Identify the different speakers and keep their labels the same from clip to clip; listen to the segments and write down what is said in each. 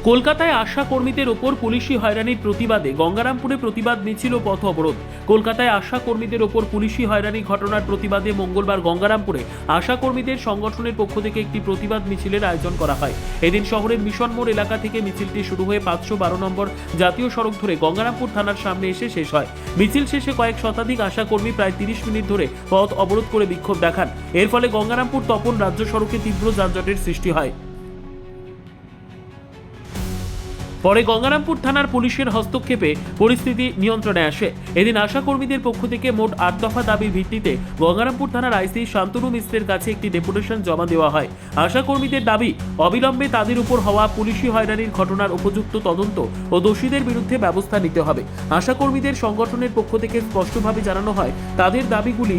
Speaker 1: কলকাতায় আশা কর্মীদের ওপর পুলিশি হয়রানির প্রতিবাদে গঙ্গারামপুরে প্রতিবাদ মিছিল ও পথ অবরোধ। কলকাতায় আশা কর্মীদের ওপর পুলিশি হয়রানি ঘটনার প্রতিবাদে মঙ্গলবার গঙ্গারামপুরে আশা কর্মীদের সংগঠনের পক্ষ থেকে একটি প্রতিবাদ মিছিলের আয়োজন করা হয়। এদিন শহরের মিশন মোড় এলাকা থেকে মিছিলটি শুরু হয়ে 512 নম্বর জাতীয় সড়ক ধরে গঙ্গারামপুর থানার সামনে এসে শেষ হয়। মিছিল শেষে কয়েক শতাধিক আশা কর্মী প্রায় 30 মিনিট ধরে পথ অবরোধ করে বিক্ষোভ দেখান। এর ফলে গঙ্গারামপুর তপন রাজ্য সড়কে তীব্র যানজটের সৃষ্টি হয়। পরে গঙ্গারামপুর থানার পুলিশের হস্তক্ষেপে পরিস্থিতি নিয়ন্ত্রণে আসে। এদিন আশা কর্মীদের পক্ষ থেকে মোট 8 দফা দাবির ভিত্তিতে গঙ্গারামপুর থানার আইসি শান্তনু মিশ্রের কাছে একটি ডেপুটেশন জমা দেওয়া হয়। আশা কর্মীদের দাবি, অবিলম্বে তাদের উপর হওয়া পুলিশি হয়রানির ঘটনার উপযুক্ত তদন্ত ও দোষীদের বিরুদ্ধে ব্যবস্থা নিতে হবে। আশা কর্মীদের সংগঠনের পক্ষ থেকে স্পষ্টভাবে জানানো হয়, তাদের দাবিগুলি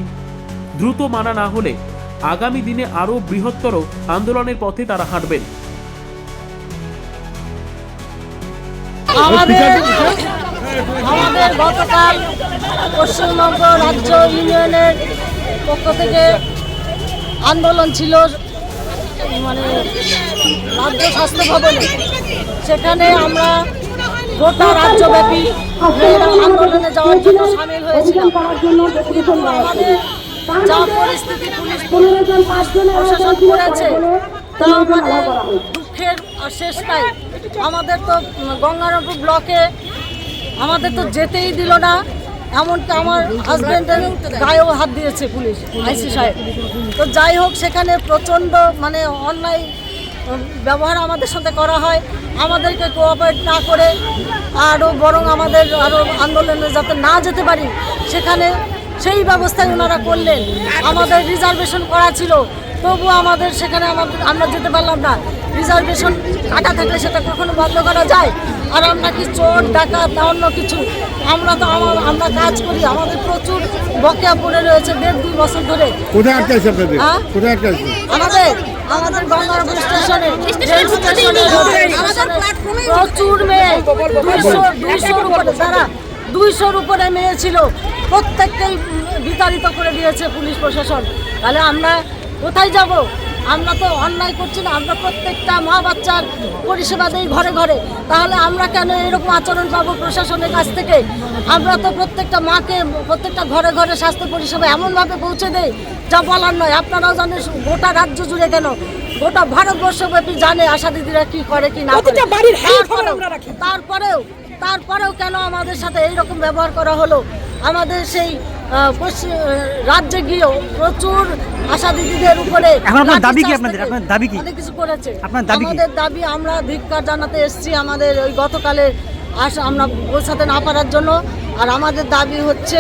Speaker 1: দ্রুত মানা না হলে আগামী দিনে আরও বৃহত্তর আন্দোলনের পথে তারা হাঁটবেন।
Speaker 2: আমাদের গতকাল পশ্চিমবঙ্গ রাজ্য ইউনিয়নের পক্ষ থেকে আন্দোলন ছিল, মানে রাজ্য স্বাস্থ্য ভবনে। সেখানে আমরা গোটা রাজ্যব্যাপী আন্দোলনে যাওয়ার জন্য সামিল হয়েছিলাম। আমাদের যা পরিস্থিতি পুলিশ প্রশাসন করেছে তা আমাদের দুঃখের শেষ নাই। আমাদের তো গঙ্গারামপুর ব্লকে আমাদের তো যেতেই দিল না, এমনকি আমার হাজব্যান্ডের গায়েও হাত দিয়েছে পুলিশ, আইসি সাহেব। তো যাই হোক, সেখানে প্রচণ্ড মানে অন্যায় ব্যবহার আমাদের সাথে করা হয়। আমাদেরকে কোঅপারেট না করে আরও বরং আমাদের আরও আন্দোলনে যাতে না যেতে পারি সেখানে সেই ব্যবস্থাই ওনারা করলেন। আমাদের রিজার্ভেশন করা ছিল, তবু আমাদের সেখানে আমরা যেতে পারলাম না। রিজার্ভেশন কাটা থাকলে সেটা কখনো বন্ধ করা যায়? আর আমরা কি চোর ডাকাত না অন্য কিছু? আমরা তো আমরা কাজ করি, আমাদের প্রচুর বকেয়া পড়ে রয়েছে 1.5-2 বছর ধরে।
Speaker 3: কোথায় আটকাইছে আপনাদের? কোথায় আটকাইছে?
Speaker 2: আমাদের গঙ্গারামপুর স্টেশনে প্রচুর মেয়ে, 200-200-র উপরে, যারা 200-র উপরে মেয়ে ছিল, প্রত্যেককেই বিতাড়িত করে দিয়েছে পুলিশ প্রশাসন। তাহলে আমরা কোথায় যাব? আমরা তো অন্যায় করছি না, আমরা প্রত্যেকটা মা বাচ্চার পরিষেবা দিই ঘরে ঘরে। তাহলে আমরা কেন এরকম আচরণ পাবো প্রশাসনের কাছ থেকে? আমরা তো প্রত্যেকটা মাকে প্রত্যেকটা ঘরে ঘরে স্বাস্থ্য পরিষেবা এমনভাবে পৌঁছে দেই যা বলার নয়। আপনারাও জানেন, গোটা রাজ্য জুড়ে কেন গোটা ভারতবর্ষব্যাপী জানে আশা দিদিরা কি করে কি না করে। তারপরেও কেন আমাদের সাথে এইরকম ব্যবহার করা হলো? আমাদের সেই রাজ্যে গিয়েও প্রচুর আশা দিদিদের উপরে অনেক কিছু করেছে। আমাদের দাবি, আমরা ধিক্কার জানাতে এসেছি আমাদের ওই গতকালের আমরা পৌঁছাতে না পারার জন্য। আর আমাদের দাবি হচ্ছে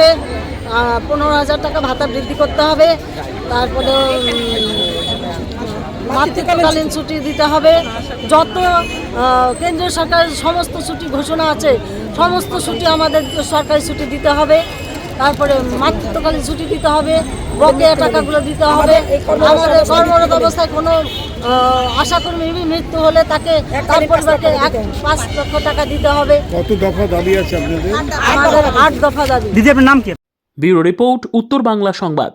Speaker 2: 15,000 টাকা ভাতা বৃদ্ধি করতে হবে, তারপরে মাতৃত্বকালীন ছুটি দিতে হবে, যত কেন্দ্রীয় সরকারের সমস্ত ছুটি ঘোষণা আছে সমস্ত ছুটি আমাদের সরকারি ছুটি দিতে হবে, তারপরে মাতৃত্বকালীন ছুটি দিতে হবে, বকেয়া টাকাগুলো দিতে হবে। আমাদের কর্মরত অবস্থায় কোনো আশাকর্মী মৃত্যু হলে তাকে তার পরিবারকে 5 লক্ষ টাকা দিতে হবে।
Speaker 3: কত দফা দাবি আছে আপনাদের?
Speaker 2: আমাদের 8 দফা দাবি।
Speaker 1: ব্যুরো রিপোর্ট, উত্তর বাংলা সংবাদ।